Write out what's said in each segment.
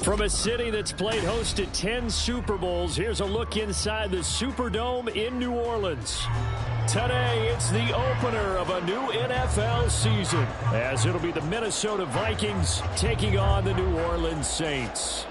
From a city that's played host to 10 Super Bowls, here's a look inside the Superdome in New Orleans. Today, it's the opener of a new NFL season, as it'll be the Minnesota Vikings taking on the New Orleans Saints.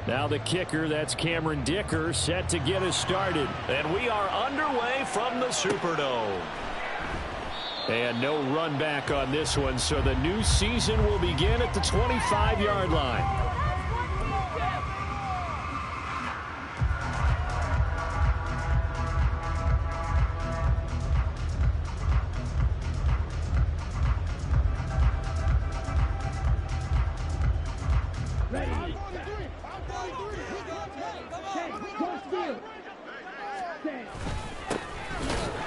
Now the kicker, that's Cameron Dicker, set to get us started. And we are underway from the Superdome. And no run back on this one, so the new season will begin at the 25-yard line.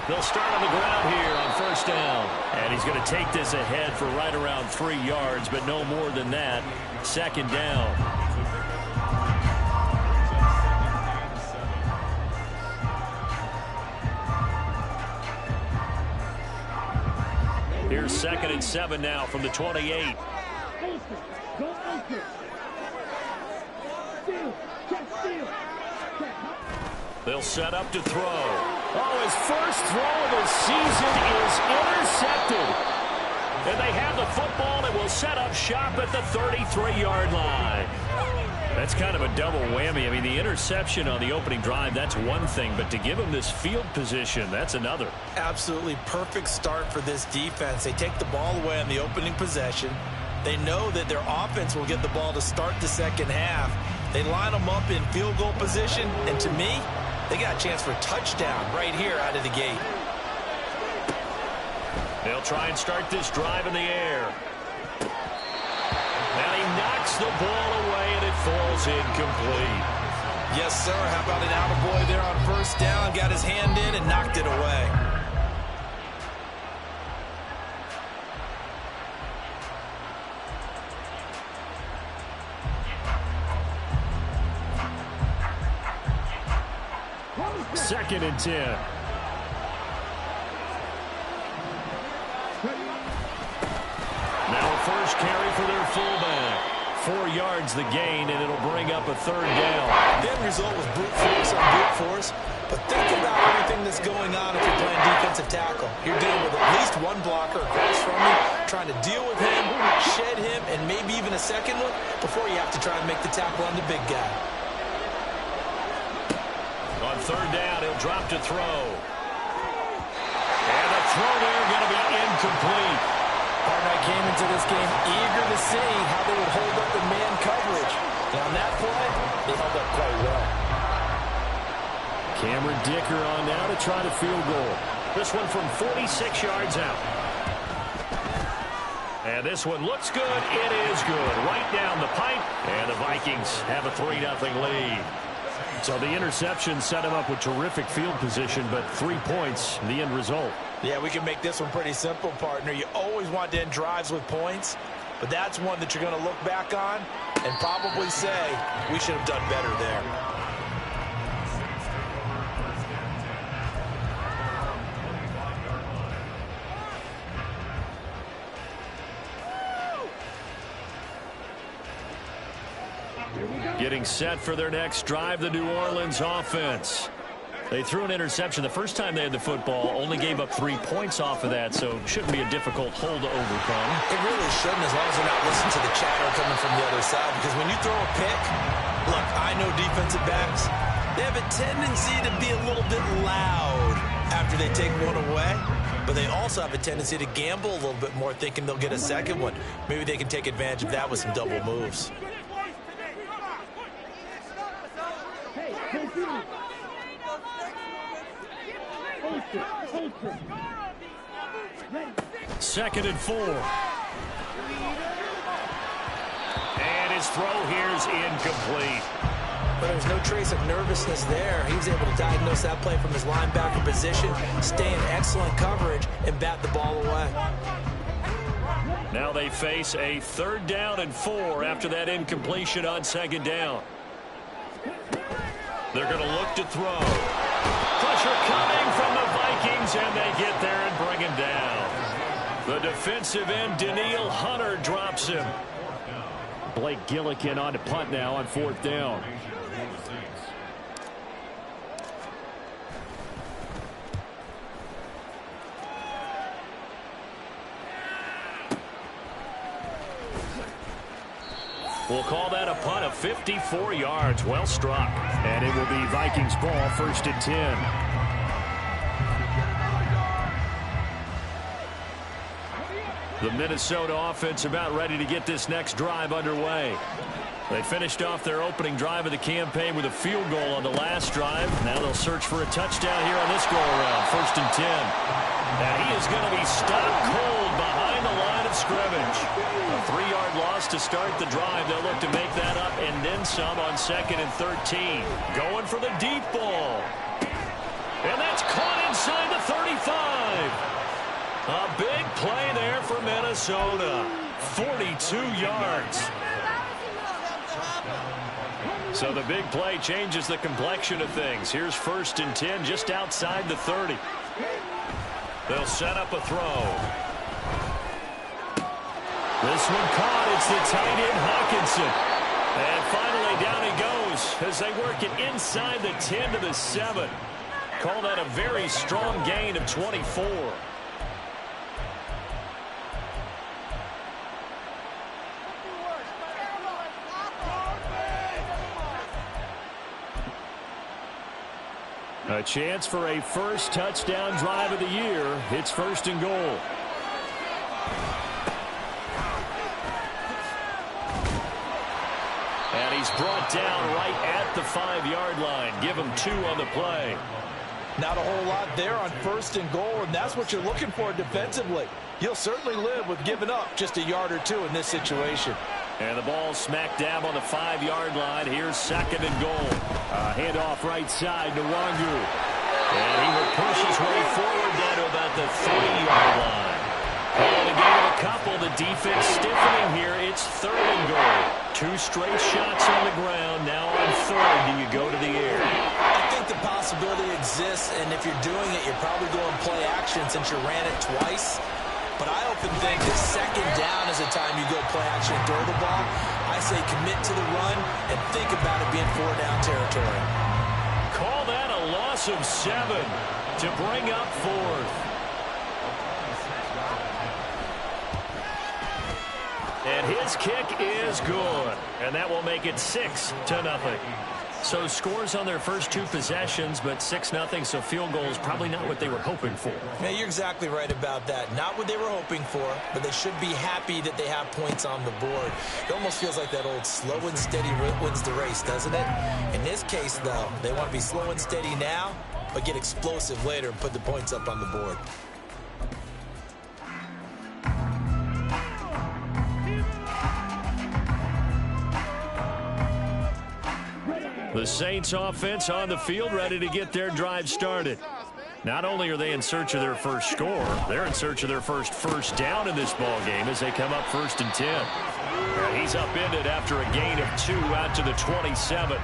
They'll start on the ground here on first down. And he's going to take this ahead for right around 3 yards, but no more than that. Second down. Here's 2nd and 7 now from the 28. They'll set up to throw. Oh, his first throw of the season is intercepted. And they have the football and will set up shop at the 33-yard line. That's kind of a double whammy. I mean, the interception on the opening drive, that's one thing. But to give him this field position, that's another. Absolutely perfect start for this defense. They take the ball away on the opening possession. They know that their offense will get the ball to start the second half. They line them up in field goal position. And to me, they got a chance for a touchdown right here out of the gate. They'll try and start this drive in the air. And he knocks the ball away, and it falls incomplete. Yes, sir. How about an attaboy there on first down? Got his hand in and knocked it away. Second and 10. Now a first carry for their fullback. 4 yards the gain, and it'll bring up a third down. The end result was brute force on brute force. But think about everything that's going on if you're playing defensive tackle. You're dealing with at least one blocker across from you, trying to deal with him, shed him, and maybe even a second one before you have to try and make the tackle on the big guy. On third down, he'll drop to throw. And the throw there going to be incomplete. Partner, I came into this game eager to see how they would hold up in man coverage. And on that play, they held up quite well. Cameron Dicker on now to try the field goal. This one from 46 yards out. And this one looks good. It is good. Right down the pipe. And the Vikings have a 3-0 lead. So the interception set him up with terrific field position, but 3 points, the end result. Yeah, we can make this one pretty simple, partner. You always want to end drives with points, but that's one that you're going to look back on and probably say, we should have done better there. Getting set for their next drive, the New Orleans offense. They threw an interception the first time they had the football, only gave up 3 points off of that, so it shouldn't be a difficult hole to overcome. It really shouldn't, as long as they're not listening to the chatter coming from the other side, because when you throw a pick, look, I know defensive backs, they have a tendency to be a little bit loud after they take one away, but they also have a tendency to gamble a little bit more, thinking they'll get a second one. Maybe they can take advantage of that with some double moves. Second and 4. his throw here's incomplete. But there's no trace of nervousness there. He was able to diagnose that play from his linebacker position, stay in excellent coverage, and bat the ball away. Now they face a 3rd down and 4 after that incompletion on 2nd down. They're going to look to throw. Pressure coming from the Vikings, and they get there and bring him down. The defensive end, Daniil Hunter, drops him. Blake Gillikin on to punt now on 4th down. We'll call that a punt of 54 yards. Well struck. And it will be Vikings ball, 1st and 10. The Minnesota offense about ready to get this next drive underway. They finished off their opening drive of the campaign with a field goal on the last drive. Now they'll search for a touchdown here on this go-around, 1st and 10. And he is going to be stopped cold behind the line of scrimmage. A 3-yard loss to start the drive. They'll look to make that up and then some on 2nd and 13. Going for the deep ball. And that's caught inside the 35. A big play there for Minnesota. 42 yards. So the big play changes the complexion of things. Here's 1st and 10 just outside the 30. They'll set up a throw. This one caught. It's the tight end Hawkinson. And finally down he goes as they work it inside the 10 to the 7. Call that a very strong gain of 24. A chance for a first touchdown drive of the year. It's 1st and goal. And he's brought down right at the 5-yard line. Give him 2 on the play. Not a whole lot there on 1st and goal, and that's what you're looking for defensively. You'll certainly live with giving up just a yard or 2 in this situation. And the ball smack dab on the 5-yard line. Here's 2nd and goal. Handoff right side to Wangu. And he will push his way forward down to about the 3-yard line. And a gain of a couple. The defense stiffening here. It's 3rd and goal. 2 straight shots on the ground. Now on 3rd, do you go to the air? I think the possibility exists, and if you're doing it, you're probably going play action since you ran it twice. But I often think that 2nd down is the time you go play action and throw the ball. I say commit to the run and think about it being 4-down territory. Call that a loss of 7 to bring up 4th. And his kick is good. And that will make it 6-0. So scores on their first 2 possessions, but 6-0, so field goal is probably not what they were hoping for. Yeah, you're exactly right about that. Not what they were hoping for, but they should be happy that they have points on the board. It almost feels like that old slow and steady wins the race, doesn't it? In this case, though, they want to be slow and steady now, but get explosive later and put the points up on the board. The Saints offense on the field ready to get their drive started. Not only are they in search of their first score, they're in search of their first down in this ball game as they come up 1st and 10. And he's upended after a gain of 2 out to the 27.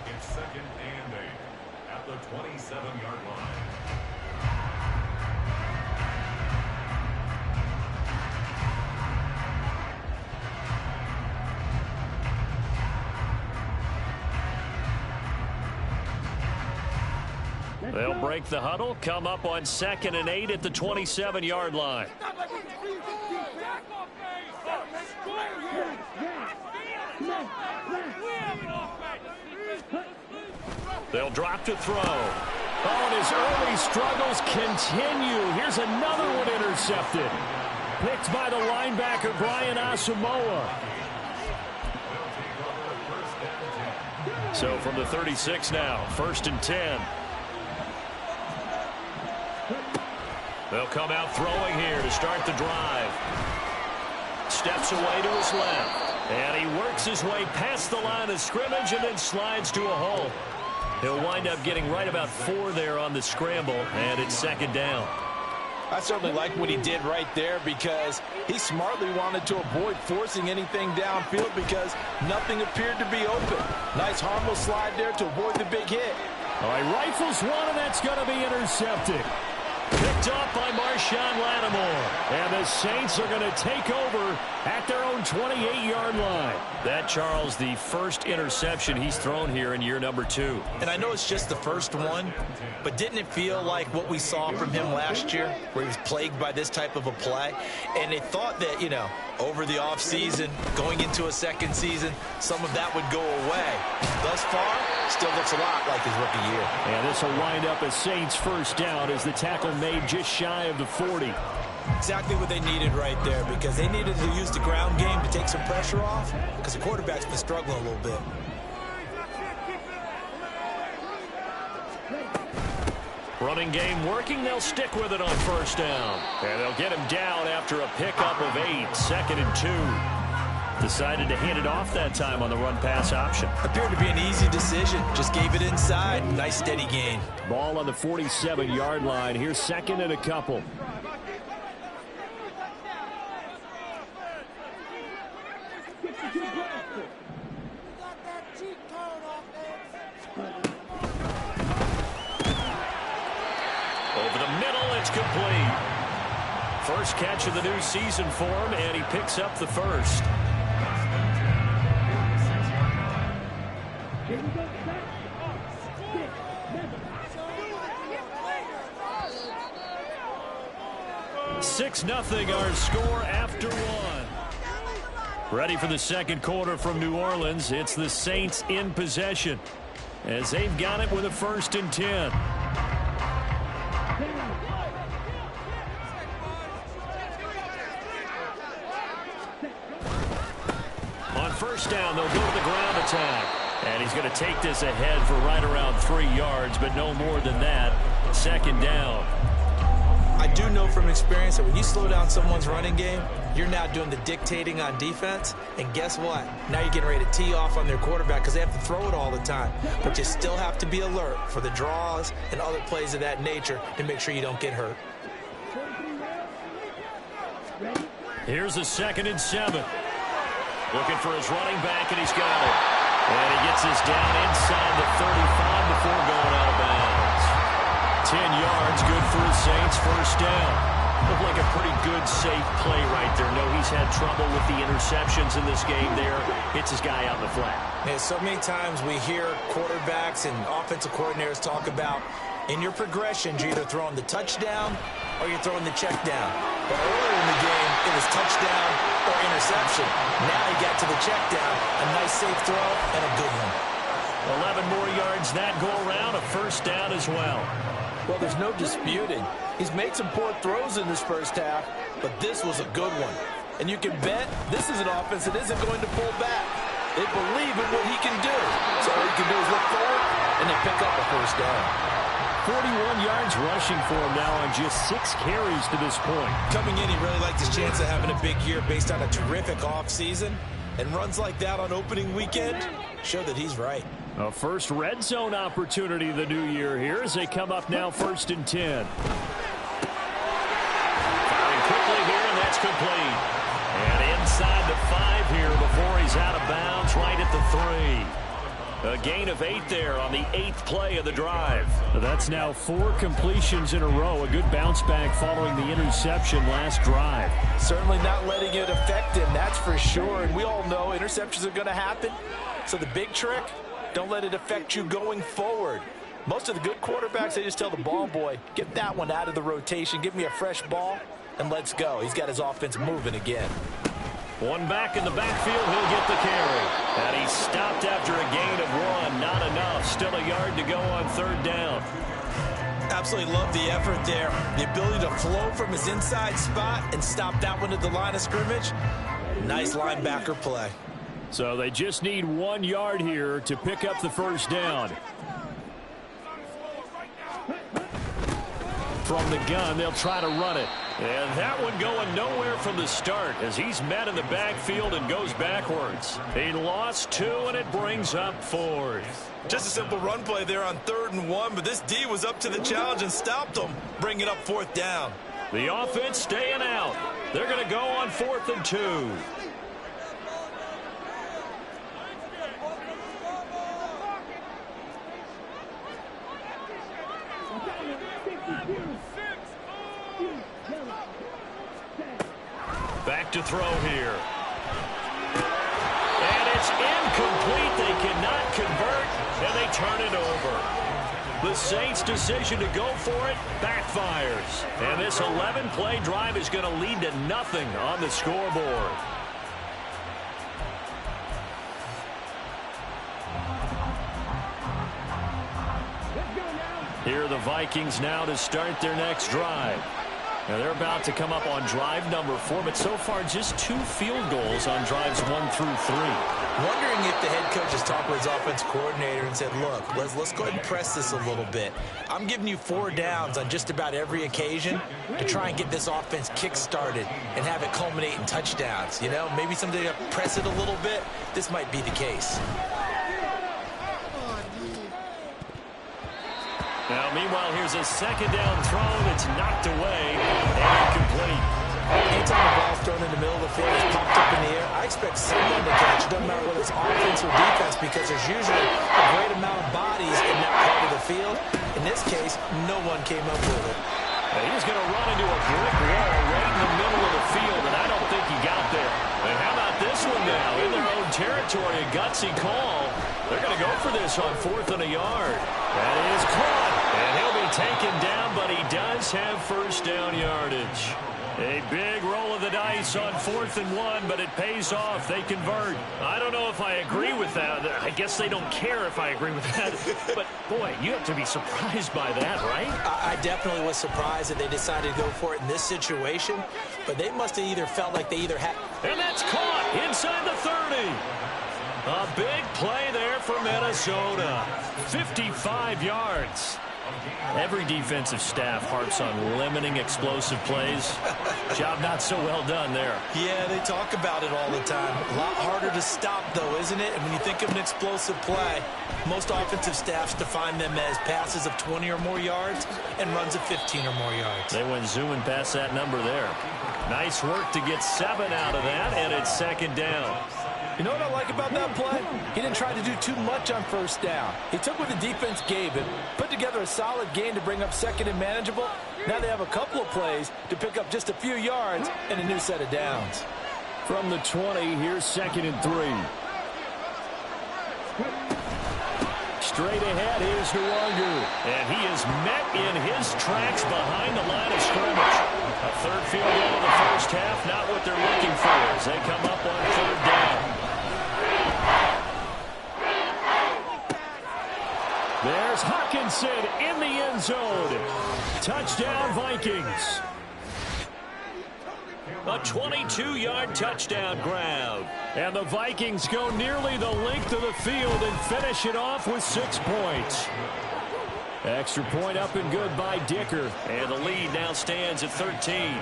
It's 2nd and 8 at the 27-yard line. They'll break the huddle, come up on 2nd and 8 at the 27-yard line. They'll drop to throw. Oh, and his early struggles continue. Here's another one intercepted. Picked by the linebacker, Brian Asamoah. So from the 36 now, 1st and 10. They'll come out throwing here to start the drive. steps away to his left. And he works his way past the line of scrimmage and then slides to a hole. He'll wind up getting right about 4 there on the scramble, and it's second down. I certainly like what he did right there because he smartly wanted to avoid forcing anything downfield because nothing appeared to be open. Nice harmless slide there to avoid the big hit. All right, rifles one, and that's going to be intercepted. Picked up by Marshawn Lattimore. And the Saints are going to take over at their own 28-yard line. That, Charles, the first interception he's thrown here in year number 2. And I know it's just the first one, but didn't it feel like what we saw from him last year, where he was plagued by this type of a play? And they thought that, you know, over the offseason, going into a second season, some of that would go away. Thus far, still looks a lot like his rookie year. And this will wind up a Saints first down as the tackle made just shy of the 40. Exactly what they needed right there, because they needed to use the ground game to take some pressure off, because the quarterback's been struggling a little bit. Running game working. They'll stick with it on first down. And they'll get him down after a pickup of 8. Second and 2. Decided to hand it off that time on the run-pass option. Appeared to be an easy decision. Just gave it inside. Nice steady gain. Ball on the 47-yard line. Here's second and a couple. Over the middle, it's complete. First catch of the new season for him, and he picks up the first. Six 0 our score after one. Ready for the second quarter from New Orleans. It's the Saints in possession as they've got it with a 1st and 10. On first down, they'll go to the ground attack. And he's going to take this ahead for right around 3 yards, but no more than that. Second down. I do know from experience that when you slow down someone's running game, you're now doing the dictating on defense. And guess what? Now you're getting ready to tee off on their quarterback because they have to throw it all the time. But you still have to be alert for the draws and other plays of that nature to make sure you don't get hurt. Here's a 2nd and 7. Looking for his running back, and he's got it. And he gets this down inside the 35 before going out of bounds. 10 yards, good for the Saints, first down. Looked like a pretty good, safe play right there. No, he's had trouble with the interceptions in this game there. Hits his guy out in the flat. And so many times we hear quarterbacks and offensive coordinators talk about in your progressions, you're either throwing the touchdown or you're throwing the check down. But earlier in the game, it was touchdown or interception. Now he got to the check down, a nice safe throw, and a good one. 11 more yards that go around, a first down as well. Well, there's no disputing. He's made some poor throws in this first half, but this was a good one. And you can bet this is an offense that isn't going to pull back. They believe in what he can do. So all he can do is look forward and then pick up a first down. 41 yards rushing for him now on just 6 carries to this point. Coming in, he really liked his chance of having a big year based on a terrific offseason. And runs like that on opening weekend show that he's right. A first red zone opportunity the new year here as they come up now 1st and 10. Firing quickly here, and that's complete. And inside the 5 here before he's out of bounds right at the 3. A gain of 8 there on the 8th play of the drive. That's now 4 completions in a row. A good bounce back following the interception last drive. Certainly not letting it affect him, that's for sure. And we all know interceptions are going to happen. So the big trick, don't let it affect you going forward. Most of the good quarterbacks, they just tell the ball boy, get that one out of the rotation, give me a fresh ball, and let's go. He's got his offense moving again. One back in the backfield, he'll get the carry. And he's stopped after a gain of 1. Not enough. Still a yard to go on 3rd down. Absolutely love the effort there. The ability to flow from his inside spot and stop that one at the line of scrimmage. Nice linebacker play. So they just need 1 yard here to pick up the first down. From the gun, they'll try to run it. And that one going nowhere from the start as he's met in the backfield and goes backwards. He lost 2, and it brings up 4th. Just a simple run play there on 3rd and 1, but this D was up to the challenge and stopped him, bringing up 4th down. The offense staying out. They're going to go on 4th and 2. Back to throw here. And it's incomplete. They cannot convert, and they turn it over. The Saints' decision to go for it backfires. And this 11-play drive is going to lead to nothing on the scoreboard. Here are the Vikings now to start their next drive. Now they're about to come up on drive number 4, but so far just 2 field goals on drives 1 through 3. Wondering if the head coach has talked with his offense coordinator and said, look, let's go ahead and press this a little bit. I'm giving you 4 downs on just about every occasion to try and get this offense kick-started and have it culminate in touchdowns. You know, maybe someday to press it a little bit. This might be the case. Now, meanwhile, here's a 2nd down throw that's knocked away and incomplete. Anytime the ball's thrown in the middle of the field, it's popped up in the air, I expect someone to catch it. Doesn't matter whether it's offense or defense, because there's usually a great amount of bodies in that part of the field. In this case, no one came up with it. He's going to run into a brick wall right in the middle of the field, and I don't think he got there. And how about this one now? In their own territory, a gutsy call. They're going to go for this on 4th and a yard. That is caught, and he'll be taken down, but he does have 1st down yardage. A big roll of the dice on 4th and 1, but it pays off. They convert. I don't know if I agree with that. I guess they don't care if I agree with that. But, boy, you have to be surprised by that, right? I definitely was surprised that they decided to go for it in this situation, but they must have either felt like they either had... And that's caught inside the 30. A big play there for Minnesota. 55 yards. Every defensive staff harps on limiting explosive plays. Job not so well done there. Yeah, they talk about it all the time. A lot harder to stop, though, isn't it? And when you think of an explosive play, most offensive staffs define them as passes of 20 or more yards and runs of 15 or more yards. They went zooming past that number there. Nice work to get 7 out of that, and it's 2nd down. You know what I like about that play? He didn't try to do too much on 1st down. He took what the defense gave him, put together a solid game to bring up 2nd and manageable. Now they have a couple of plays to pick up just a few yards and a new set of downs. From the 20, here's 2nd and 3. Straight ahead, here's Nwangu. And he is met in his tracks behind the line of scrimmage. A 3rd field goal in the 1st half, not what they're looking for as they come up on 3rd down. There's Hawkinson in the end zone. Touchdown, Vikings. A 22-yard touchdown grab. And the Vikings go nearly the length of the field and finish it off with 6 points. Extra point up and good by Dicker. And the lead now stands at 13.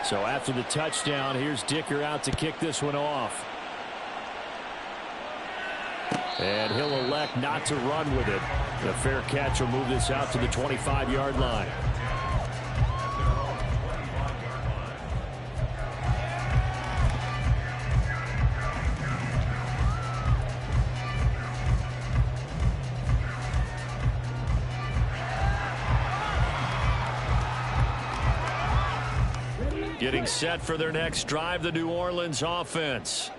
So after the touchdown, here's Dicker out to kick this one off. And he'll elect not to run with it. The fair catch will move this out to the 25-yard line. Getting set for their next drive, the New Orleans offense.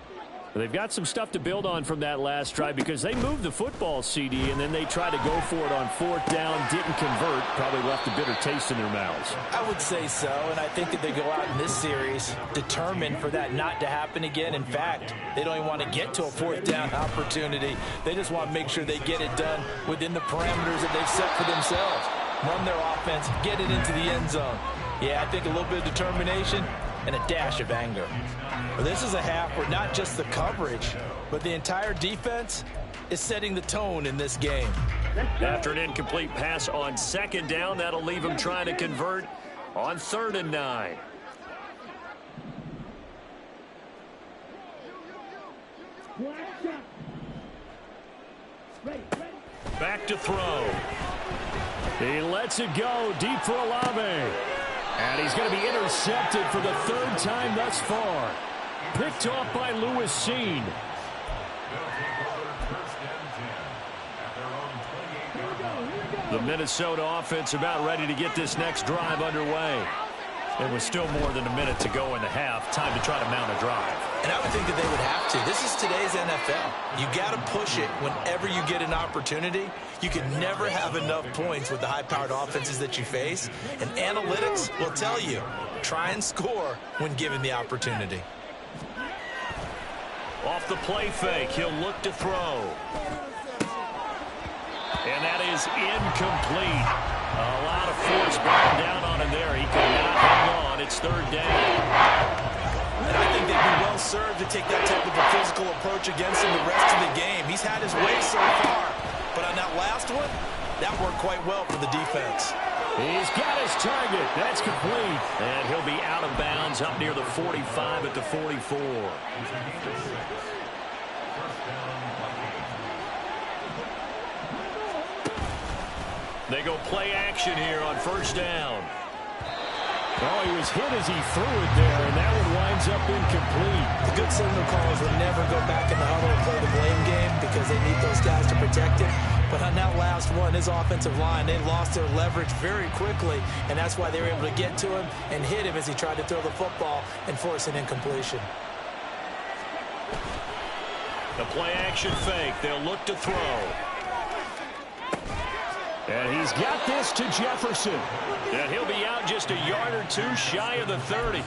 They've got some stuff to build on from that last drive because they moved the football, CD, and then they tried to go for it on 4th down, didn't convert, probably left a bitter taste in their mouths. I would say so, and I think that they go out in this series determined for that not to happen again. In fact, they don't even want to get to a 4th down opportunity. They just want to make sure they get it done within the parameters that they've set for themselves. Run their offense, get it into the end zone. Yeah, I think a little bit of determination and a dash of anger. Well, this is a half where not just the coverage, but the entire defense is setting the tone in this game. After an incomplete pass on 2nd down, that'll leave them trying to convert on 3rd and 9. Back to throw. He lets it go deep for Olave. And he's going to be intercepted for the 3rd time thus far. Picked off by Lewis Seen. The Minnesota offense about ready to get this next drive underway. It was still more than a minute to go in the half. Time to try to mount a drive. And I would think that they would have to. This is today's NFL. You got to push it whenever you get an opportunity. You can never have enough points with the high-powered offenses that you face. And analytics will tell you, try and score when given the opportunity. Off the play fake, he'll look to throw. And that is incomplete. A lot of force brought down on him there. He could not hang on. It's 3rd down. And I think they'd be well served to take that type of a physical approach against him the rest of the game. He's had his way so far. But on that last one, that worked quite well for the defense. He's got his target. That's complete. And he'll be out of bounds up near the 45 at the 44. They go play action here on 1st down. Oh, he was hit as he threw it there, and that one winds up incomplete. The good signal callers would never go back in the huddle and play the blame game because they need those guys to protect it. But on that last one, his offensive line, they lost their leverage very quickly, and that's why they were able to get to him and hit him as he tried to throw the football and force an incompletion. The play action fake. They'll look to throw. And he's got this to Jefferson. And he'll be out just a yard or two shy of the 30.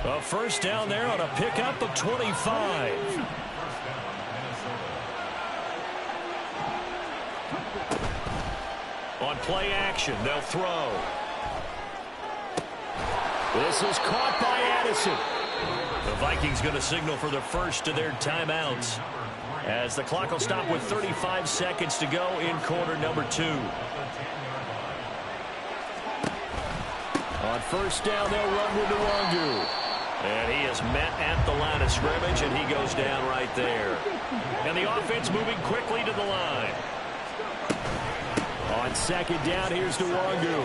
A 1st down there on a pickup of 25. On play action, they'll throw. This is caught by Addison. The Vikings going to signal for the first of their timeouts, as the clock will stop with 35 seconds to go in quarter number 2. On 1st down, they'll run with Nwangu. And he is met at the line of scrimmage, and he goes down right there. And the offense moving quickly to the line. On 2nd down, here's Nwangu.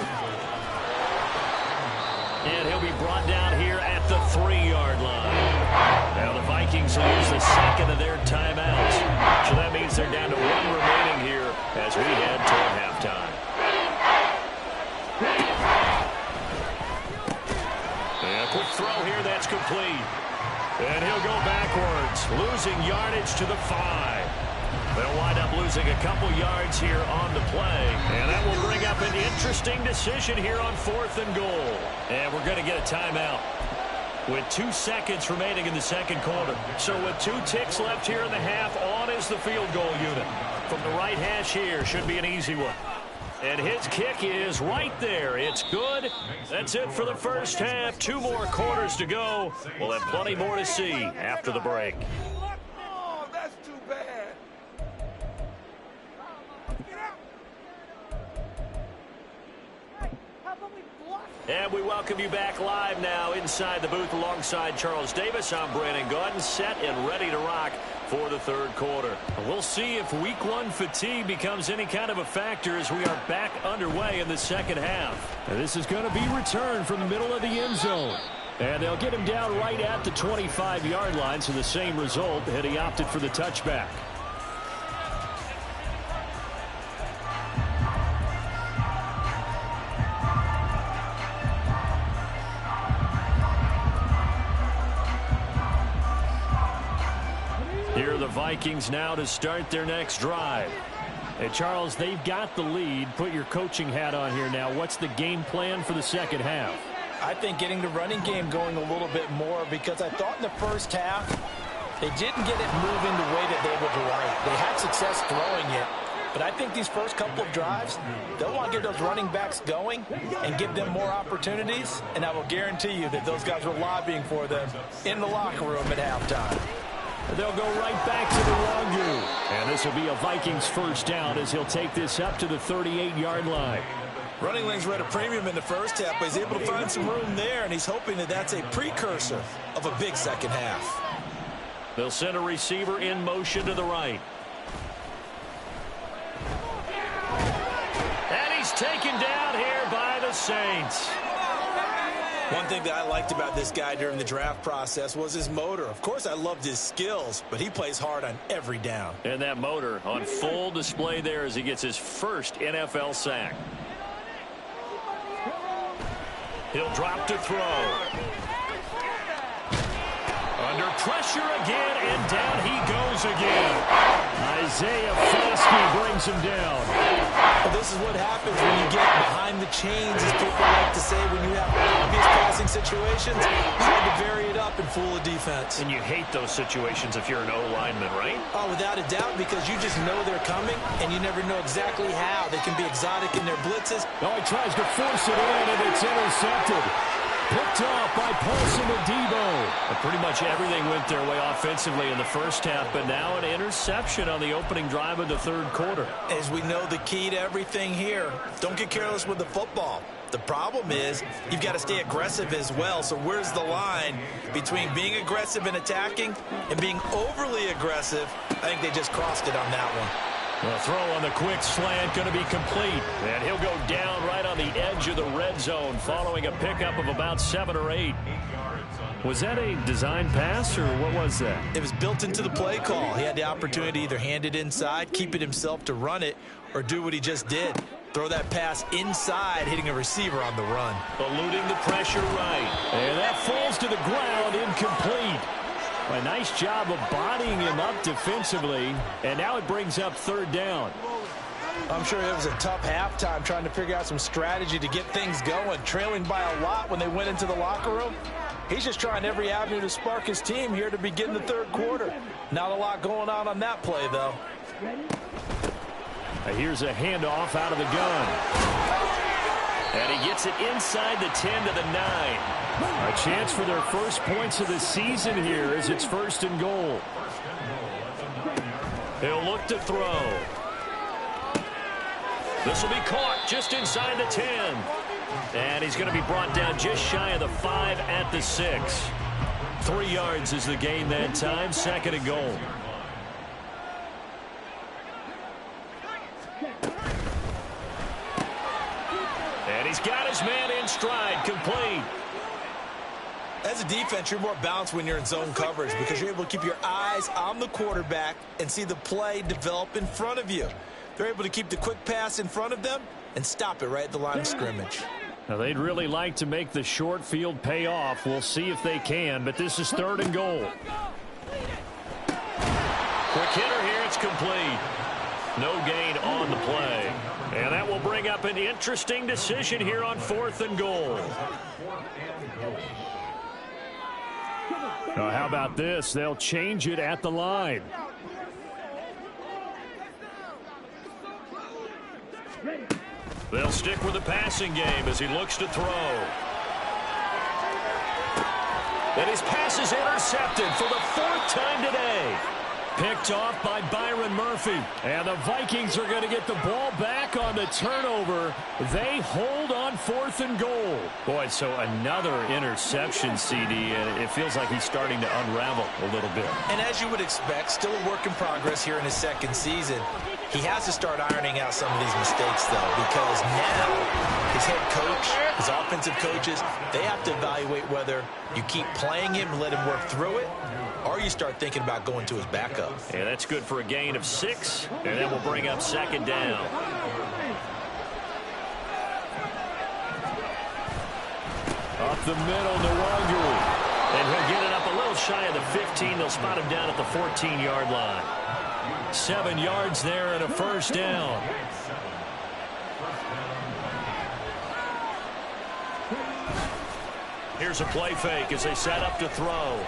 And he'll be brought down here at the 3-yard line. Now the Vikings will use the 2nd of their timeouts. So that means they're down to 1 remaining here as we head toward halftime. And a quick throw here, that's complete. And he'll go backwards, losing yardage to the 5. They'll wind up losing a couple yards here on the play. And that will bring up an interesting decision here on 4th and goal. And we're going to get a timeout with 2 seconds remaining in the 2nd quarter. So with 2 ticks left here in the half, on is the field goal unit. From the right hash here, should be an easy one. And his kick is right there. It's good. That's it for the first half. 2 more quarters to go. We'll have plenty more to see after the break. Oh, that's too bad. And we welcome you back live now inside the booth alongside Charles Davis. I'm Brandon Gaudin, set and ready to rock for the 3rd quarter. We'll see if week 1 fatigue becomes any kind of a factor as we are back underway in the 2nd half. And this is going to be returned from the middle of the end zone. And they'll get him down right at the 25-yard line, so the same result, and he opted for the touchback. Here are the Vikings now to start their next drive. Hey, Charles, they've got the lead. Put your coaching hat on here now. What's the game plan for the 2nd half? I think getting the running game going a little bit more, because I thought in the first half they didn't get it moving the way that they would like. They had success throwing it, but I think these first couple of drives, they'll want to get those running backs going and give them more opportunities, and I will guarantee you that those guys were lobbying for them in the locker room at halftime. They'll go right back to the Nwangu. And this will be a Vikings 1st down as he'll take this up to the 38-yard line. Running lanes were at a premium in the first half, but he's able to find some room there, and he's hoping that that's a precursor of a big second half. They'll send a receiver in motion to the right. And he's taken down here by the Saints. One thing that I liked about this guy during the draft process was his motor. Of course, I loved his skills, but he plays hard on every down. And that motor on full display there as he gets his first NFL sack. He'll drop to throw. Under pressure again, and down he goes again. Isaiah Foskey brings him down. Well, this is what happens when you get behind the chains, as people like to say, when you have obvious passing situations. You had to vary it up and fool a defense. And you hate those situations if you're an O-lineman, right? Oh, without a doubt, because you just know they're coming, and you never know exactly how. They can be exotic in their blitzes. Oh, he tries to force it in, and it's intercepted. Picked off by Paulson Adebo. Pretty much everything went their way offensively in the first half, but now an interception on the opening drive of the third quarter. As we know, the key to everything here, don't get careless with the football. The problem is you've got to stay aggressive as well. So where's the line between being aggressive and attacking and being overly aggressive? I think they just crossed it on that one. The throw on the quick slant going to be complete. And he'll go down right on the edge of the red zone following a pickup of about 7 or 8. Was that a design pass, or what was that? It was built into the play call. He had the opportunity to either hand it inside, keep it himself to run it, or do what he just did. Throw that pass inside, hitting a receiver on the run. Eluding the pressure right. And that falls to the ground, incomplete. A nice job of bodying him up defensively, and now it brings up third down. I'm sure it was a tough halftime trying to figure out some strategy to get things going. Trailing by a lot when they went into the locker room. He's just trying every avenue to spark his team here to begin the third quarter. Not a lot going on that play, though. Here's a handoff out of the gun. And he gets it inside the 10 to the 9. A chance for their first points of the season here as it's 1st and goal. He'll look to throw. This will be caught just inside the 10. And he's going to be brought down just shy of the 5 at the 6. 3 yards is the gain that time, 2nd and goal. And he's got his man in stride, complete. As a defense, you're more balanced when you're in zone coverage because you're able to keep your eyes on the quarterback and see the play develop in front of you. They're able to keep the quick pass in front of them and stop it right at the line of scrimmage. Now, they'd really like to make the short field pay off. We'll see if they can, but this is 3rd and goal. Quick hitter here, it's complete. No gain on the play. And that will bring up an interesting decision here on 4th and goal. Now, how about this? They'll change it at the line. They'll stick with the passing game as he looks to throw. And his pass is intercepted for the 4th time today. Picked off by Byron Murphy. And the Vikings are going to get the ball back on the turnover. They hold on 4th and goal. Boy, so another interception, CD, and it feels like he's starting to unravel a little bit. And as you would expect, still a work in progress here in his 2nd season. He has to start ironing out some of these mistakes, though, because now his head coach, his offensive coaches, they have to evaluate whether you keep playing him and let him work through it, or you start thinking about going to his backup. And that's good for a gain of 6, and that will bring up 2nd down. Up the middle, Nwangu. And he'll get it up a little shy of the 15. They'll spot him down at the 14-yard line. 7 yards there and a 1st down. Here's a play fake as they set up to throw.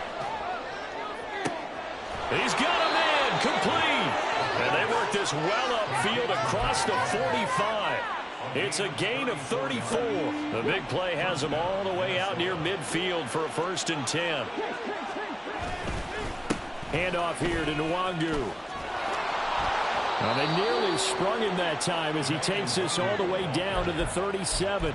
He's got a man complete. And they work this well upfield across the 45. It's a gain of 34. The big play has them all the way out near midfield for a 1st and 10. Handoff here to Nwangu. Well, they nearly sprung him that time as he takes this all the way down to the 37.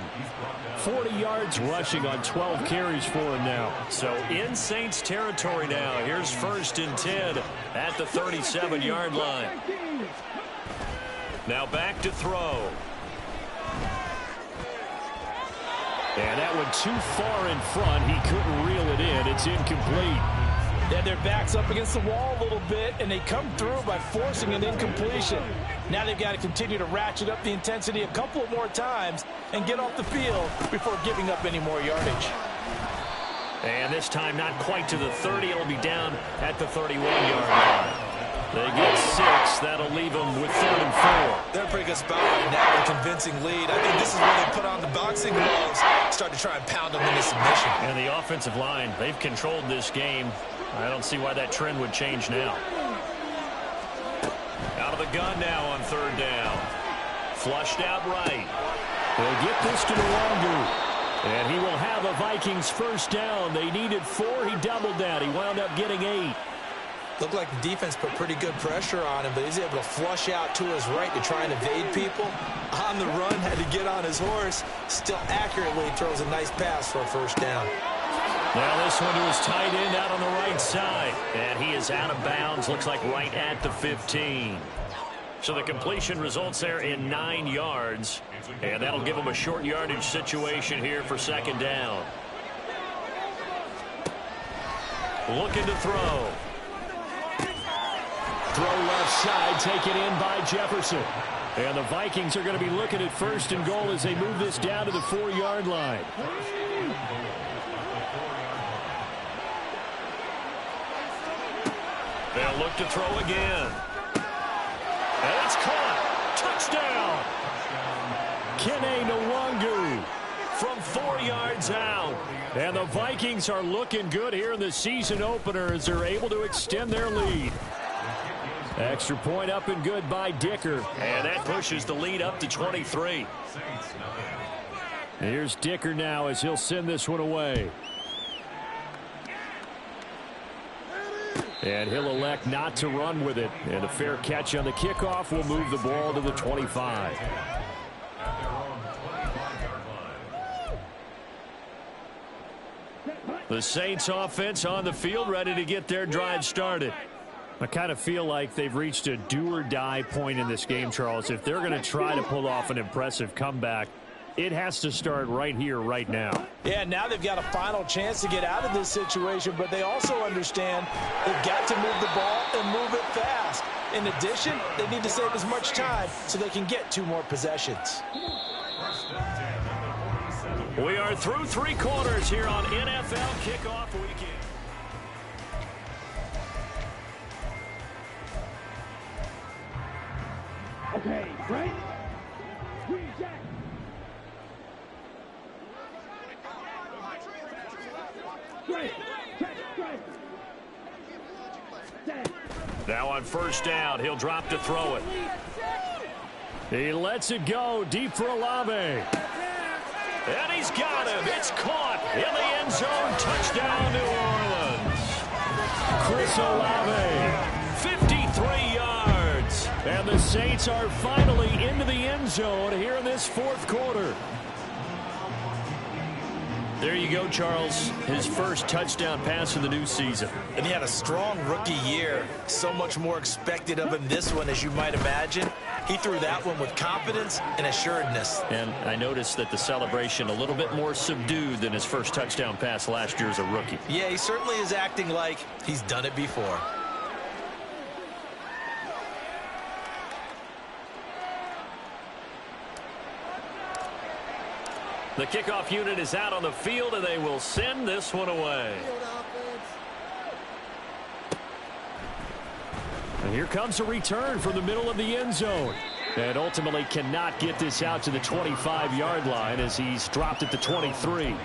40 yards rushing on 12 carries for him now. So in Saints territory now. Here's 1st and 10 at the 37-yard line. Now back to throw. And that one too far in front. He couldn't reel it in. It's incomplete. Yeah, their back's up against the wall a little bit, and they come through by forcing an incompletion. Now they've got to continue to ratchet up the intensity a couple more times and get off the field before giving up any more yardage. And this time not quite to the 30. It'll be down at the 31-yard line. They get 6. That'll leave them with 3rd and 4. They're in a pretty good spot right now, a convincing lead. I think this is where they put on the boxing gloves, start to try and pound them into submission. And the offensive line, they've controlled this game. I don't see why that trend would change now. Out of the gun now on 3rd down. Flushed out right. They'll get this to Nwangu. And he will have a Vikings 1st down. They needed 4. He doubled that. He wound up getting 8. Looked like the defense put pretty good pressure on him, but he's able to flush out to his right to try and evade people. On the run, had to get on his horse. Still accurately throws a nice pass for a 1st down. Now this one to his tight end out on the right side. And he is out of bounds. Looks like right at the 15. So the completion results there in 9 yards. And that'll give him a short yardage situation here for 2nd down. Looking to throw. Throw left side, taken in by Jefferson. And the Vikings are going to be looking at 1st and goal as they move this down to the 4-yard line. They'll look to throw again. And it's caught. Touchdown. Kene Nwangu From 4 yards out. And the Vikings are looking good here in the season opener as they're able to extend their lead. Extra point up and good by Dicker. And that pushes the lead up to 23. Here's Dicker now as he'll send this one away. And he'll elect not to run with it. And a fair catch on the kickoff will move the ball to the 25. The Saints offense on the field ready to get their drive started. I kind of feel like they've reached a do-or-die point in this game, Charles. If they're going to try to pull off an impressive comeback, it has to start right here, right now. Yeah, now they've got a final chance to get out of this situation, but they also understand they've got to move the ball and move it fast. In addition, they need to save as much time so they can get 2 more possessions. We are through 3 quarters here on NFL Kickoff Weekend. Okay, right? Reject. Straight. Check. Straight. Now on 1st down, he'll drop to throw it. He lets it go deep for Olave. And he's got him. It's caught in the end zone. Touchdown, New Orleans. Chris Olave. 53 yards. And the Saints are finally into the end zone here in this 4th quarter. There you go, Charles. His first touchdown pass of the new season. And he had a strong rookie year. So much more expected of him this one, as you might imagine. He threw that one with confidence and assuredness. And I noticed that the celebration a little bit more subdued than his first touchdown pass last year as a rookie. Yeah, he certainly is acting like he's done it before. The kickoff unit is out on the field, and they will send this one away. And here comes a return from the middle of the end zone. And ultimately cannot get this out to the 25-yard line as he's dropped at the 23.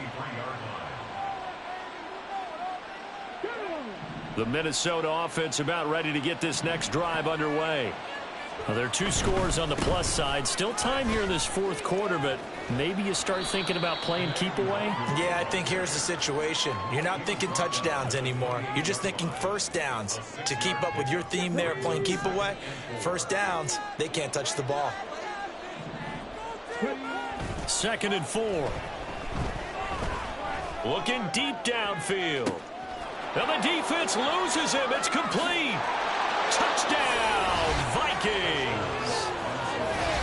The Minnesota offense about ready to get this next drive underway. Well, there are 2 scores on the plus side. Still time here in this fourth quarter, but maybe you start thinking about playing keep away? Yeah, I think here's the situation. You're not thinking touchdowns anymore. You're just thinking first downs. To keep up with your theme there playing keep away, first downs, they can't touch the ball. 2nd and 4. Looking deep downfield. And the defense loses him. It's complete. Touchdown, Vikings.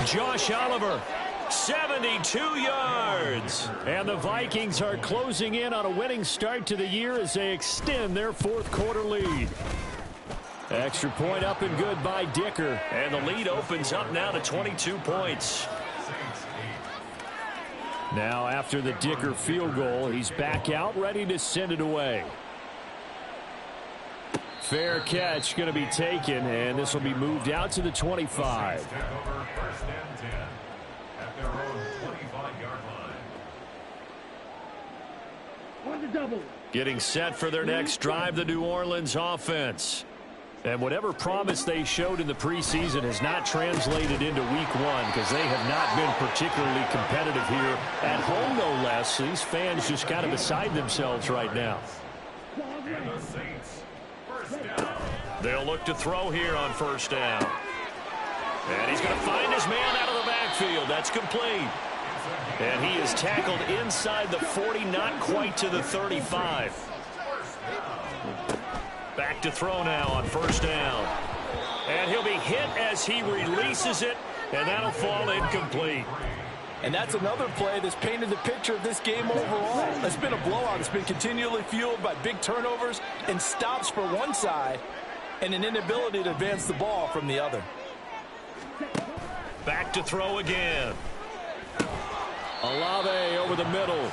Josh Oliver, 72 yards. And the Vikings are closing in on a winning start to the year as they extend their fourth quarter lead. Extra point up and good by Dicker. And the lead opens up now to 22 points. Now after the Dicker field goal, he's back out ready to send it away. Fair catch going to be taken, and this will be moved out to the 25. First and 10 at their own 25-yard line. On the double. Getting set for their next drive, the New Orleans offense. And whatever promise they showed in the preseason has not translated into week 1 because they have not been particularly competitive here at home, no less. So these fans just kind of beside themselves right now. And the Saints, first down. They'll look to throw here on first down. And he's going to find his man out of the backfield. That's complete. And he is tackled inside the 40, not quite to the 35. Back to throw now on first down. And he'll be hit as he releases it, and that'll fall incomplete. And that's another play that's painted the picture of this game overall. It's been a blowout. It's been continually fueled by big turnovers and stops for one side and an inability to advance the ball from the other. Back to throw again. Olave over the middle.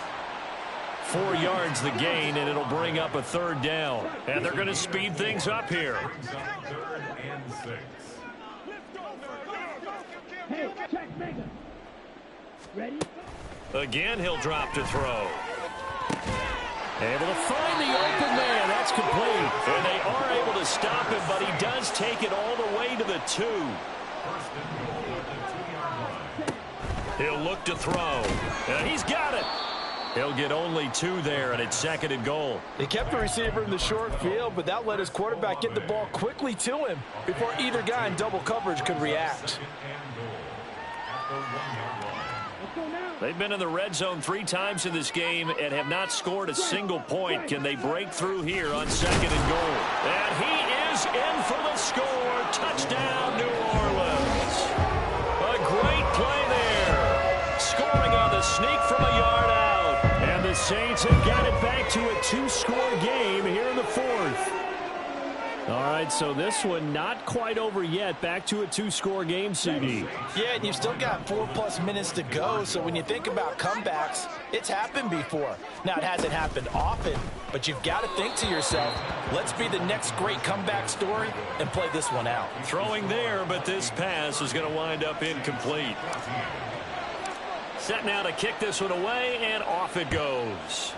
4 yards the gain, and it'll bring up a third down. And they're going to speed things up here. 3rd and 6. Hey, check Mega. Ready? Again, he'll drop to throw. Able to find the open man. That's complete. And they are able to stop him, but he does take it all the way to the 2. First and goal at the 2-yard line. He'll look to throw. And he's got it. He'll get only 2 there, and it's 2nd and goal. They kept the receiver in the short field, but that let his quarterback get the ball quickly to him before either guy in double coverage could react. They've been in the red zone 3 times in this game and have not scored a single point. Can they break through here on 2nd and goal? And he is in for the score. Touchdown, New Orleans. A great play there. Scoring on the sneak from a yard out. And the Saints have got it back to a 2-score game here in the 4th. All right, so this one not quite over yet. Back to a 2-score game, CD. Yeah, and you've still got 4+ minutes to go, so when you think about comebacks, it's happened before. Now, it hasn't happened often, but you've got to think to yourself, let's be the next great comeback story and play this one out. Throwing there, but this pass is going to wind up incomplete. Set now to kick this one away, and off it goes.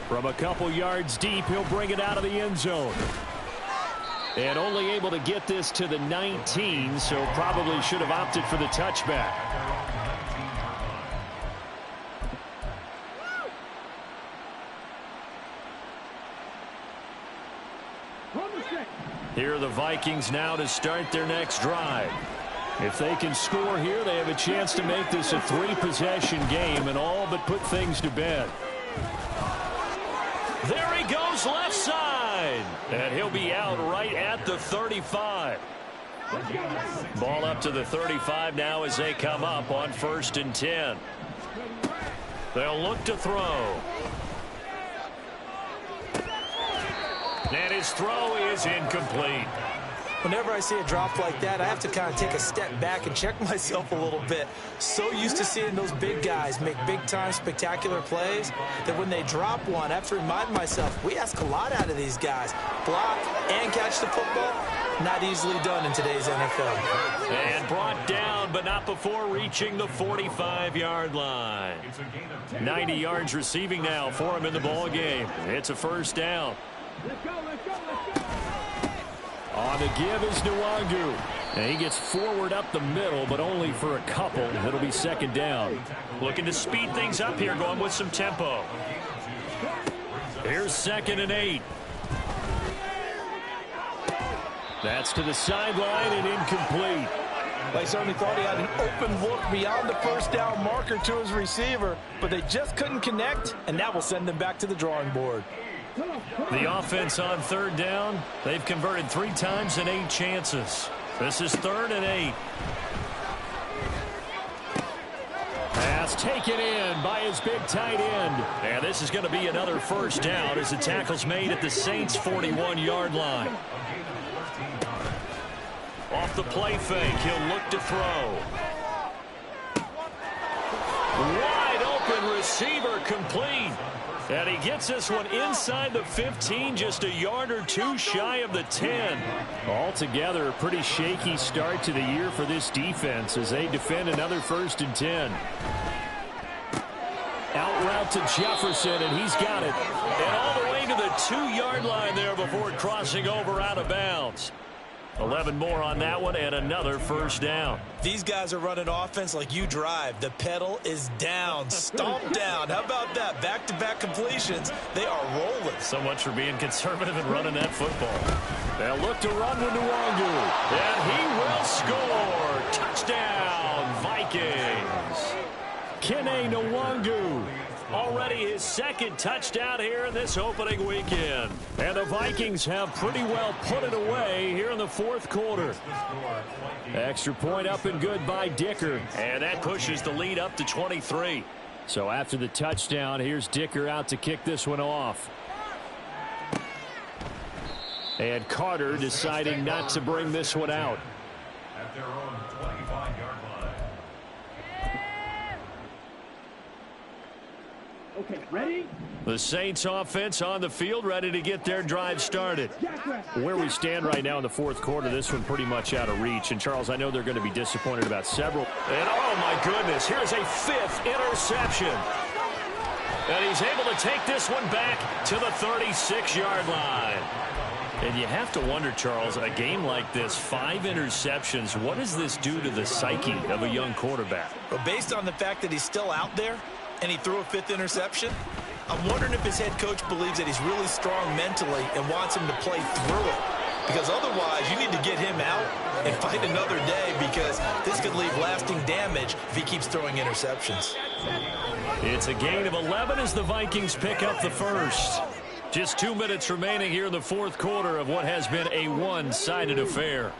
From a couple yards deep, he'll bring it out of the end zone. And only able to get this to the 19, so probably should have opted for the touchback. Here are the Vikings now to start their next drive. If they can score here, they have a chance to make this a 3-possession game and all but put things to bed. There he goes left side. And he'll be out right at the 35. Ball up to the 35 now as they come up on 1st and 10. They'll look to throw. And his throw is incomplete. Whenever I see a drop like that, I have to kind of take a step back and check myself a little bit. So used to seeing those big guys make big-time spectacular plays that when they drop one, I have to remind myself, we ask a lot out of these guys. Block and catch the football, not easily done in today's NFL. And brought down, but not before reaching the 45-yard line. 90 yards receiving now for him in the ball game. It's a 1st down. Let's go, let's go, let's go. On the give is Nwangu. And he gets forward up the middle, but only for a couple. It'll be second down. Looking to speed things up here, going with some tempo. Here's 2nd and 8. That's to the sideline and incomplete. They certainly thought he had an open look beyond the first down marker to his receiver, but they just couldn't connect, and that will send them back to the drawing board. The offense on 3rd down, they've converted 3 times in 8 chances. This is 3rd and 8. Pass taken in by his big tight end. And this is going to be another first down as the tackle's made at the Saints' 41-yard line. Off the play fake, he'll look to throw. Wide open receiver complete. And he gets this one inside the 15, just a yard or 2 shy of the 10. Altogether, a pretty shaky start to the year for this defense as they defend another 1st and 10. Out route to Jefferson, and he's got it. And all the way to the 2-yard line there before crossing over out of bounds. 11 more on that one, and another first down. These guys are running offense like you drive. The pedal is down, stomped down. How about that? Back-to-back completions. They are rolling. So much for being conservative and running that football. They'll look to run with Nwangu, and he will score. Touchdown, Vikings. Kene Nwangu. Already his 2nd touchdown here in this opening weekend. And the Vikings have pretty well put it away here in the 4th quarter. Extra point up and good by Dicker. And that pushes the lead up to 23. So after the touchdown, here's Dicker out to kick this one off. And Carter deciding not to bring this one out. At their own 25-yard line. Okay, ready? The Saints offense on the field, ready to get their drive started. Where we stand right now in the 4th quarter, this one pretty much out of reach. And, Charles, I know they're going to be disappointed about several. And, oh, my goodness, here's a 5th interception. And he's able to take this one back to the 36-yard line. And you have to wonder, Charles, a game like this, 5 interceptions, what does this do to the psyche of a young quarterback? But based on the fact that he's still out there and he threw a 5th interception, I'm wondering if his head coach believes that he's really strong mentally and wants him to play through it. Because otherwise, you need to get him out and fight another day, because this could leave lasting damage if he keeps throwing interceptions. It's a gain of 11 as the Vikings pick up the first. Just 2 minutes remaining here in the 4th quarter of what has been a one-sided affair.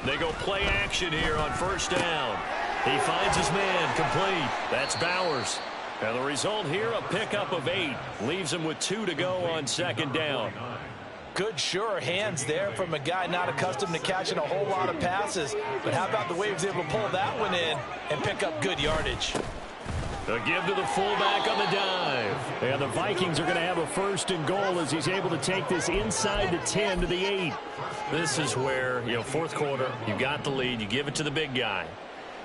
They go play action here on first down. He finds his man complete. That's Bowers. And the result here, a pickup of 8. Leaves him with 2 to go on 2nd down. Good, sure hands there from a guy not accustomed to catching a whole lot of passes. But how about the way he was able to pull that one in and pick up good yardage? A give to the fullback on the dive. And the Vikings are going to have a 1st and goal as he's able to take this inside the 10 to the 8. This is where, 4th quarter, you got the lead, you give it to the big guy.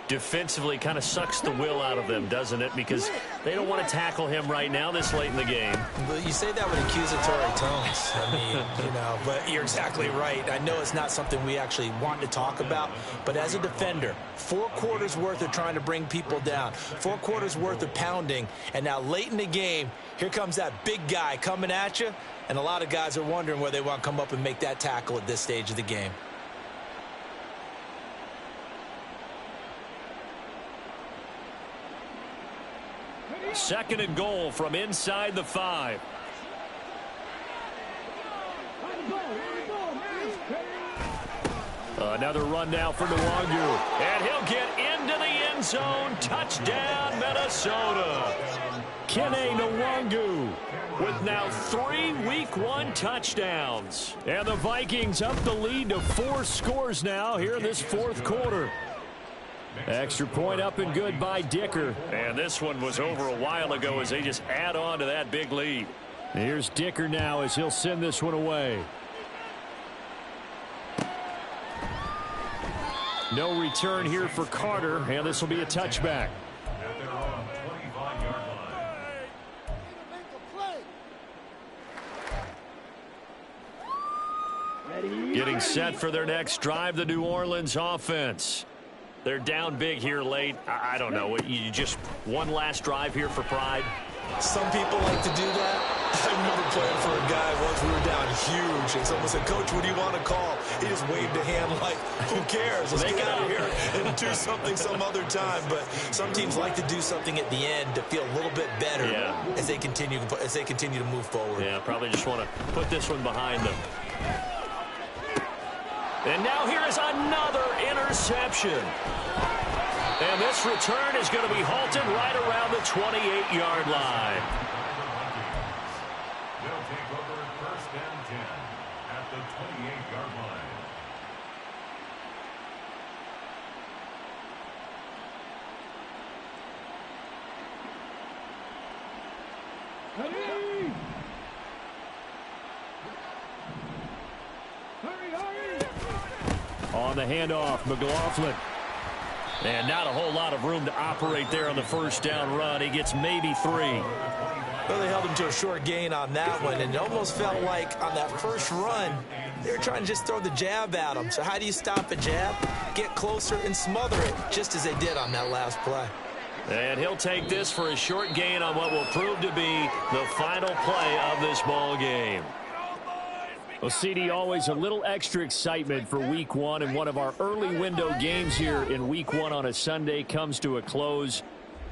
Defensively kind of sucks the will out of them, doesn't it? Because they don't want to tackle him right now this late in the game. But you say that with accusatory tones. I mean, but you're exactly right. I know it's not something we actually want to talk about, but as a defender, 4 quarters worth of trying to bring people down, 4 quarters worth of pounding, and now late in the game, here comes that big guy coming at you, and a lot of guys are wondering where they want to come up and make that tackle at this stage of the game. Second and goal from inside the 5. Another run now for Nwangu. And he'll get into the end zone. Touchdown, Minnesota. Kene Nwangu with now 3 Week 1 touchdowns. And the Vikings up the lead to 4 scores now here in this 4th quarter. Extra point up and good by Dicker. And this one was over a while ago as they just add on to that big lead. Here's Dicker now as he'll send this one away. No return here for Carter, and this will be a touchback. At their own 25-yard line. Getting set for their next drive, the New Orleans offense. They're down big here late. I don't know. You just one last drive here for pride? Some people like to do that. I remember playing for a guy once. We were down huge, and someone said, "Coach, what do you want to call?" He just waved a hand like, "Who cares? Let's get out of here and do something some other time." But some teams like to do something at the end to feel a little bit better as they continue to move forward. Yeah, probably just want to put this one behind them. And now here is another interception. And this return is going to be halted right around the 28-yard line. They'll take over first and 10 at the 28-yard line. Hurry! Hurry, hurry! On the handoff, McLaughlin. And not a whole lot of room to operate there on the first down run. He gets maybe 3. Well, they held him to a short gain on that one, and it almost felt like on that first run, they were trying to just throw the jab at him. So how do you stop a jab? Get closer and smother it, just as they did on that last play. And he'll take this for a short gain on what will prove to be the final play of this ball game. Well, CD, always a little extra excitement for Week 1, and one of our early window games here in Week 1 on a Sunday comes to a close.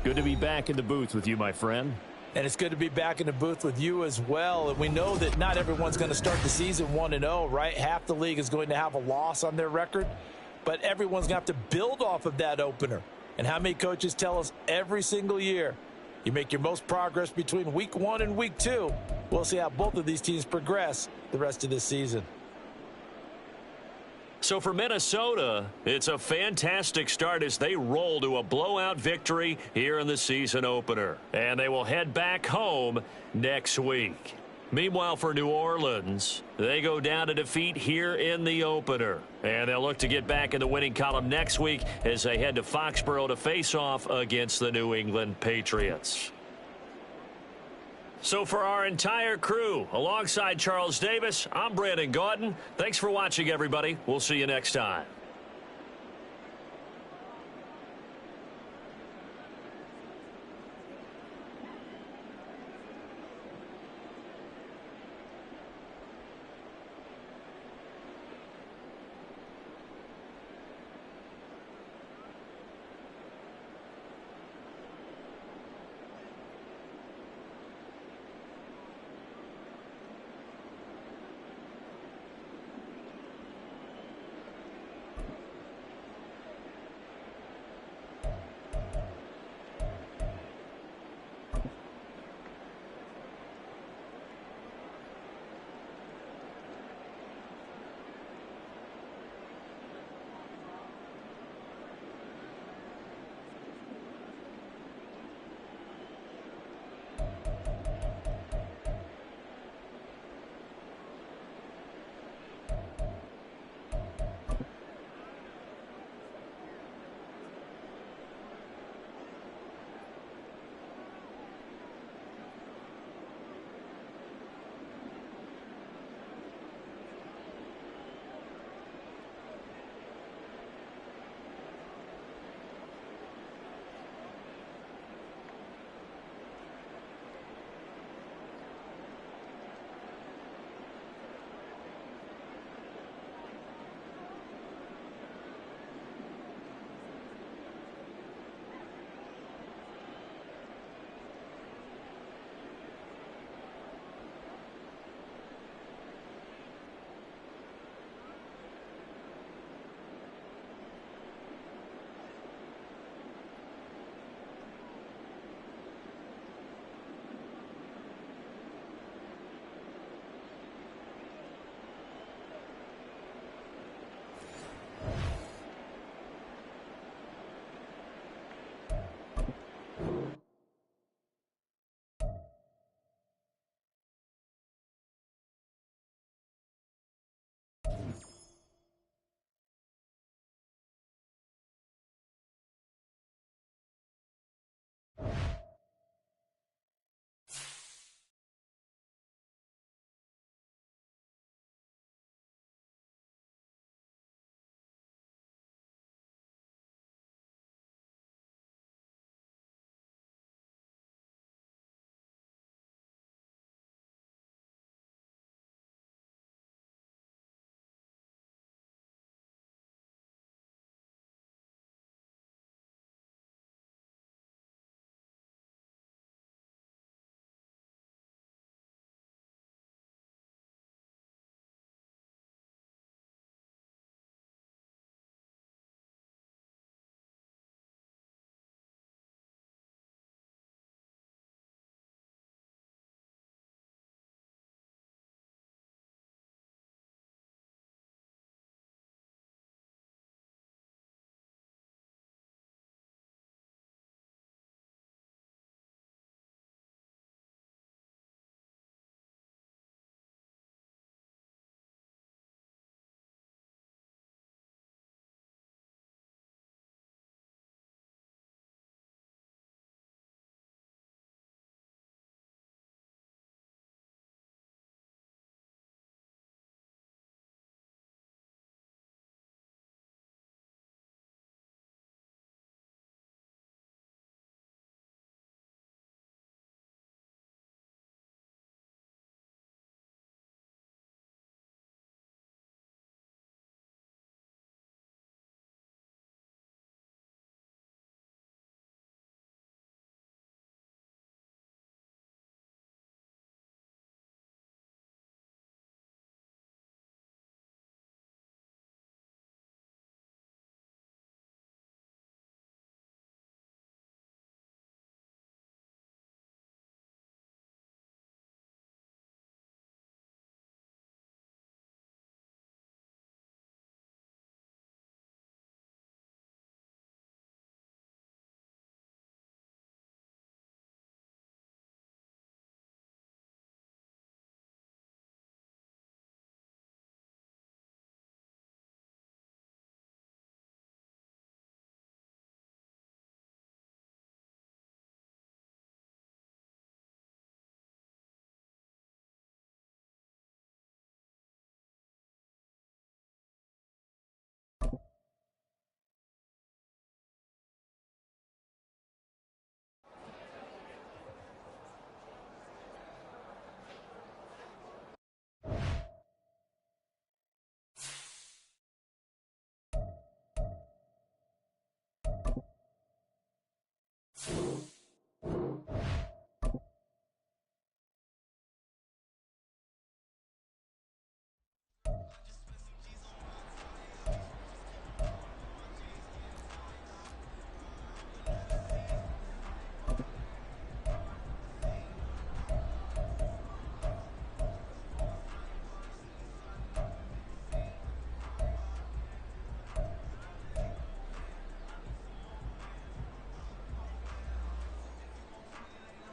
Good to be back in the booth with you, my friend. And it's good to be back in the booth with you as well. And we know that not everyone's going to start the season 1-0, right? Half the league is going to have a loss on their record, but everyone's going to have to build off of that opener. And how many coaches tell us every single year, you make your most progress between Week 1 and Week 2. We'll see how both of these teams progress the rest of this season. So for Minnesota, it's a fantastic start as they roll to a blowout victory here in the season opener. And they will head back home next week. Meanwhile, for New Orleans, they go down to defeat here in the opener. And they'll look to get back in the winning column next week as they head to Foxborough to face off against the New England Patriots. So for our entire crew, alongside Charles Davis, I'm Brandon Gaudin. Thanks for watching, everybody. We'll see you next time.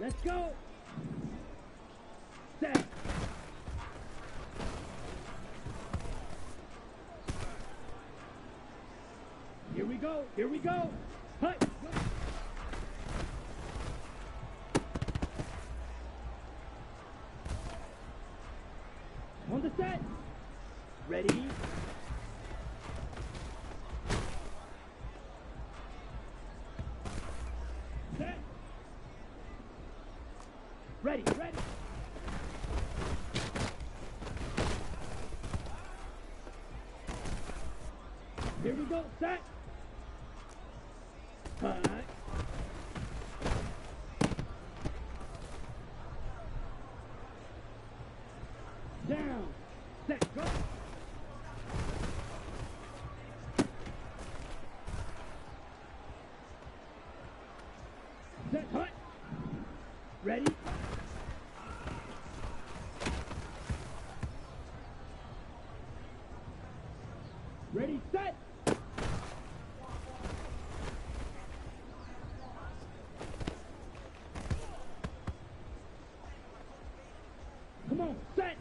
Let's go. Set. Here we go. Here we go. Hut. On the set. Ready. Set. Ready. Ready. Here we go. Set. Hut. Down. Set. Go. Set. Hut. Ready. Ready. Set. Come on. Set.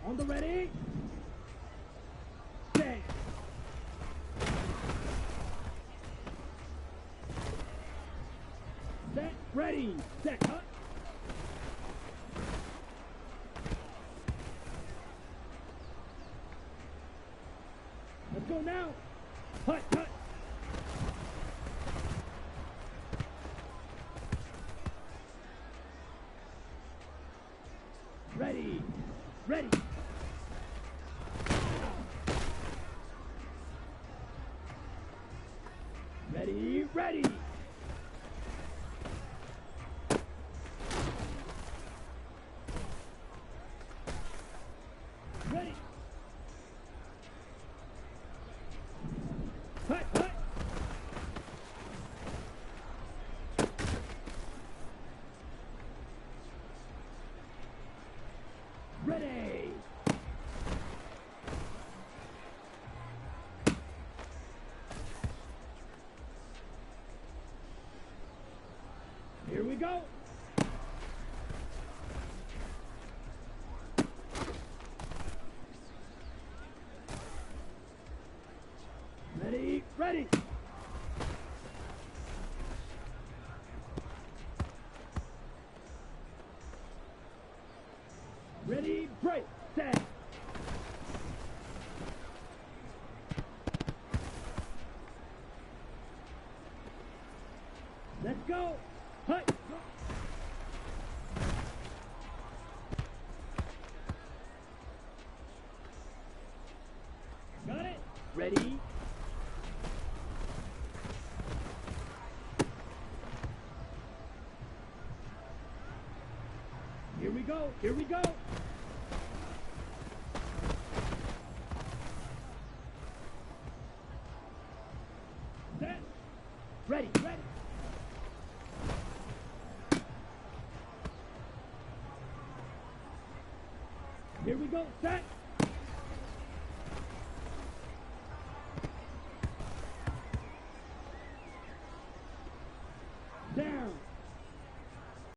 On the ready. Set. Set. Ready. Set. Hut. Let's go now. Hut. Hut. Ready. Ready. Ready, ready. Ready. Hut, hut. Ready. Here we go. Ready, ready. Ready, break, set. Let's go. Hut. Got it. Ready. Here we go. Here we go. Set. Ready. Ready. Here we go. Set.